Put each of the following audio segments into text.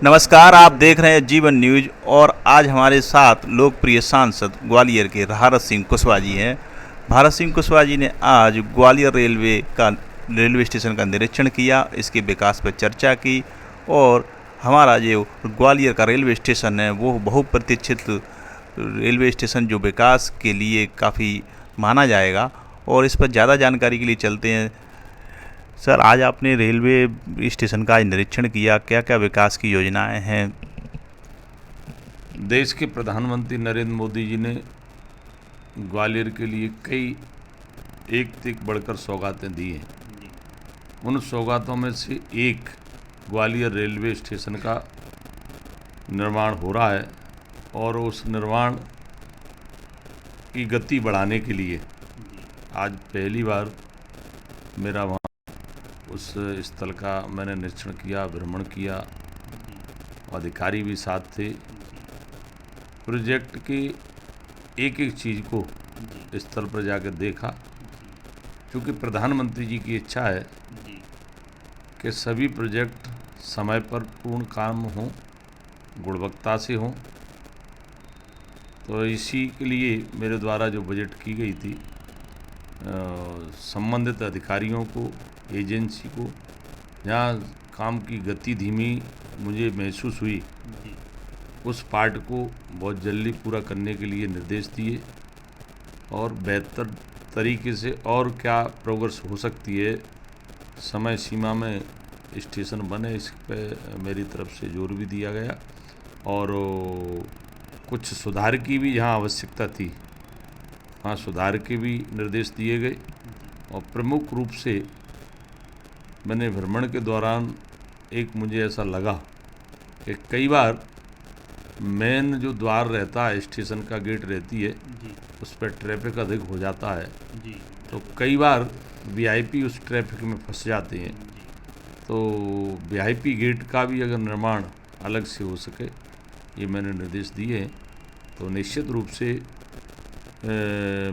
नमस्कार, आप देख रहे हैं जीवन न्यूज और आज हमारे साथ लोकप्रिय सांसद ग्वालियर के भारत सिंह कुशवाहा जी हैं। भारत सिंह कुशवाहा जी ने आज ग्वालियर रेलवे स्टेशन का निरीक्षण किया, इसके विकास पर चर्चा की और हमारा जो ग्वालियर का रेलवे स्टेशन है वो बहुप्रतीक्षित रेलवे स्टेशन जो विकास के लिए काफ़ी माना जाएगा और इस पर ज़्यादा जानकारी के लिए चलते हैं। सर, आज आपने रेलवे स्टेशन का आज निरीक्षण किया, क्या क्या विकास की योजनाएं हैं? देश के प्रधानमंत्री नरेंद्र मोदी जी ने ग्वालियर के लिए कई एक से एक बढ़कर सौगातें दी हैं। उन सौगातों में से एक ग्वालियर रेलवे स्टेशन का निर्माण हो रहा है और उस निर्माण की गति बढ़ाने के लिए आज पहली बार मेरा वहाँ उस स्थल का मैंने निरीक्षण किया, भ्रमण किया, अधिकारी भी साथ थे। प्रोजेक्ट की एक एक चीज़ को स्थल पर जाकर देखा, क्योंकि प्रधानमंत्री जी की इच्छा है कि सभी प्रोजेक्ट समय पर पूर्ण काम हों, गुणवत्ता से हों। तो इसी के लिए मेरे द्वारा जो बजट की गई थी, संबंधित अधिकारियों को, एजेंसी को, जहाँ काम की गति धीमी मुझे महसूस हुई, उस पार्ट को बहुत जल्दी पूरा करने के लिए निर्देश दिए और बेहतर तरीके से और क्या प्रोग्रेस हो सकती है, समय सीमा में स्टेशन बने, इस पे मेरी तरफ से जोर भी दिया गया और कुछ सुधार की भी जहाँ आवश्यकता थी वहाँ सुधार के भी निर्देश दिए गए। और प्रमुख रूप से मैंने भ्रमण के दौरान एक मुझे ऐसा लगा कि कई बार मेन जो द्वार रहता है, स्टेशन का गेट रहती है, उस पर ट्रैफिक अधिक हो जाता है तो कई बार वीआईपी उस ट्रैफिक में फंस जाते हैं। तो वीआईपी गेट का भी अगर निर्माण अलग से हो सके, ये मैंने निर्देश दिए हैं। तो निश्चित रूप से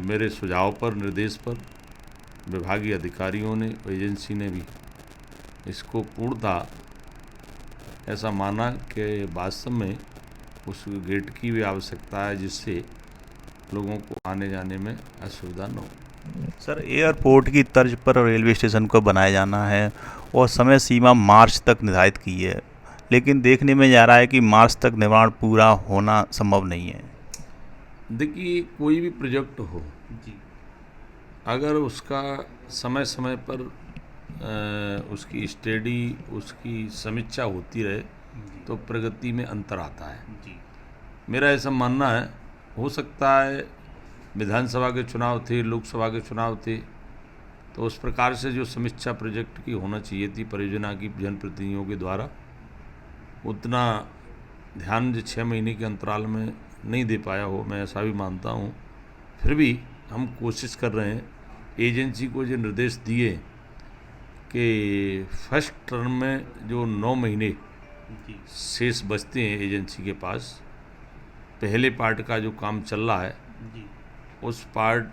मेरे सुझाव पर, निर्देश पर विभागीय अधिकारियों ने, एजेंसी ने भी इसको पूर्णतः ऐसा माना कि वास्तव में उस गेट की भी आवश्यकता है, जिससे लोगों को आने जाने में असुविधा न हो। सर, एयरपोर्ट की तर्ज पर रेलवे स्टेशन को बनाया जाना है और समय सीमा मार्च तक निर्धारित की है, लेकिन देखने में जा रहा है कि मार्च तक निर्माण पूरा होना संभव नहीं है। देखिए, कोई भी प्रोजेक्ट हो, अगर उसका समय समय पर उसकी स्टडी, उसकी समीक्षा होती रहे तो प्रगति में अंतर आता है। मेरा ऐसा मानना है, हो सकता है विधानसभा के चुनाव थे, लोकसभा के चुनाव थे, तो उस प्रकार से जो समीक्षा प्रोजेक्ट की होना चाहिए थी परियोजना की जनप्रतिनिधियों के द्वारा, उतना ध्यान जो 6 महीने के अंतराल में नहीं दे पाया हो, मैं ऐसा भी मानता हूँ। फिर भी हम कोशिश कर रहे हैं, एजेंसी को जो निर्देश दिए कि फर्स्ट टर्म में जो 9 महीने शेष बचते हैं एजेंसी के पास, पहले पार्ट का जो काम चल रहा है उस पार्ट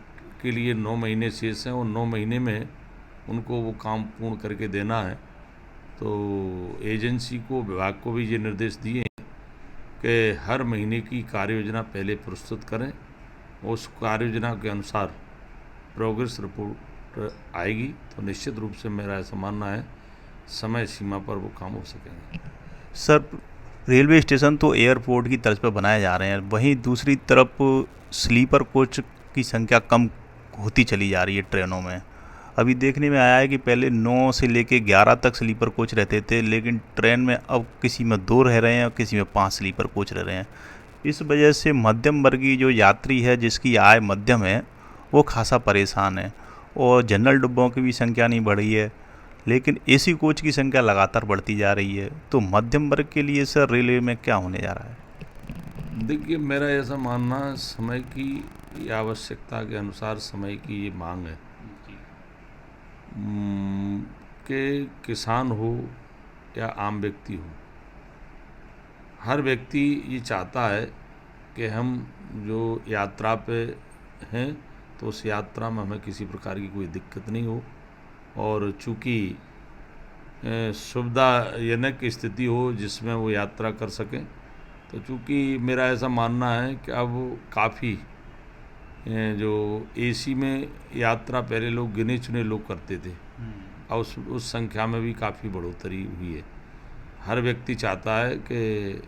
के लिए 9 महीने शेष हैं और 9 महीने में उनको वो काम पूर्ण करके देना है। तो एजेंसी को, विभाग को भी ये निर्देश दिए हैं कि हर महीने की कार्य योजना पहले प्रस्तुत करें, उस कार्य योजना के अनुसार प्रोग्रेस रिपोर्ट आएगी तो निश्चित रूप से मेरा ऐसा मानना है समय सीमा पर वो काम हो सकेंगे। सर, रेलवे स्टेशन तो एयरपोर्ट की तर्ज पर बनाए जा रहे हैं, वहीं दूसरी तरफ स्लीपर कोच की संख्या कम होती चली जा रही है ट्रेनों में। अभी देखने में आया है कि पहले 9 से लेके 11 तक स्लीपर कोच रहते थे, लेकिन ट्रेन में अब किसी में 2 रह रहे हैं और किसी में 5 स्लीपर कोच रह रहे हैं। इस वजह से मध्यम वर्गीय जो यात्री है, जिसकी आय मध्यम है, वो खासा परेशान है और जनरल डिब्बों की भी संख्या नहीं बढ़ी है, लेकिन एसी कोच की संख्या लगातार बढ़ती जा रही है। तो मध्यम वर्ग के लिए सर रेलवे में क्या होने जा रहा है? देखिए, मेरा ऐसा मानना, समय की आवश्यकता के अनुसार समय की ये मांग है कि किसान हो या आम व्यक्ति हो, हर व्यक्ति ये चाहता है कि हम जो यात्रा पे हैं तो उस यात्रा में हमें किसी प्रकार की कोई दिक्कत नहीं हो। और चूँकि सुविधाजनक स्थिति हो जिसमें वो यात्रा कर सकें। तो चूँकि मेरा ऐसा मानना है कि अब काफ़ी जो एसी में यात्रा पहले लोग गिने चुने लोग करते थे, और उस संख्या में भी काफ़ी बढ़ोतरी हुई है। हर व्यक्ति चाहता है कि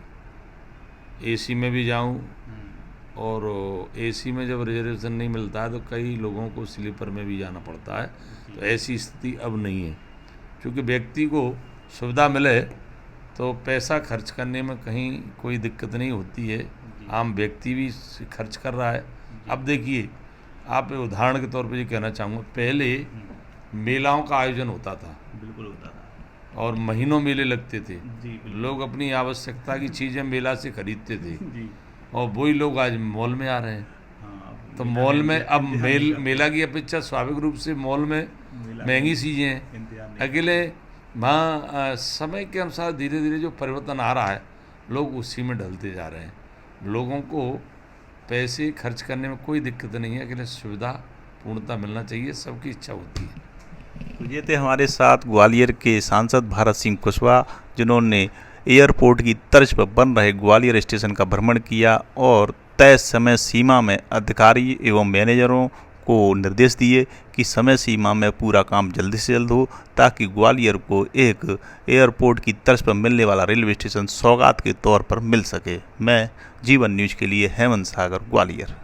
एसी में भी जाऊं, और एसी में जब रिजर्वेशन नहीं मिलता है तो कई लोगों को स्लीपर में भी जाना पड़ता है। तो ऐसी स्थिति अब नहीं है, क्योंकि व्यक्ति को सुविधा मिले तो पैसा खर्च करने में कहीं कोई दिक्कत नहीं होती है। आम व्यक्ति भी खर्च कर रहा है। अब देखिए, आप उदाहरण के तौर पे ये कहना चाहूँगा, पहले मेलाओं का आयोजन होता था, बिल्कुल होता था, और महीनों मेले लगते थे। जी लोग अपनी आवश्यकता की चीज़ें मेला से खरीदते थे, जी। और वही लोग आज मॉल में आ रहे हैं। हाँ, तो मॉल में अब मेला की अपेक्षा स्वाभाविक रूप से मॉल में महंगी चीज़ें हैं। अकेले वहाँ समय के अनुसार धीरे धीरे जो परिवर्तन आ रहा है, लोग उसी में ढलते जा रहे हैं। लोगों को पैसे खर्च करने में कोई दिक्कत नहीं है, अकेले सुविधा पूर्णता मिलना चाहिए, सबकी इच्छा होती है। तो ये थे हमारे साथ ग्वालियर के सांसद भारत सिंह कुशवाहा, जिन्होंने एयरपोर्ट की तर्ज पर बन रहे ग्वालियर स्टेशन का भ्रमण किया और तय समय सीमा में अधिकारी एवं मैनेजरों को निर्देश दिए कि समय सीमा में पूरा काम जल्दी से जल्द हो, ताकि ग्वालियर को एक एयरपोर्ट की तर्ज पर मिलने वाला रेलवे स्टेशन सौगात के तौर पर मिल सके। मैं जीवन न्यूज़ के लिए हेमंत सागर, ग्वालियर।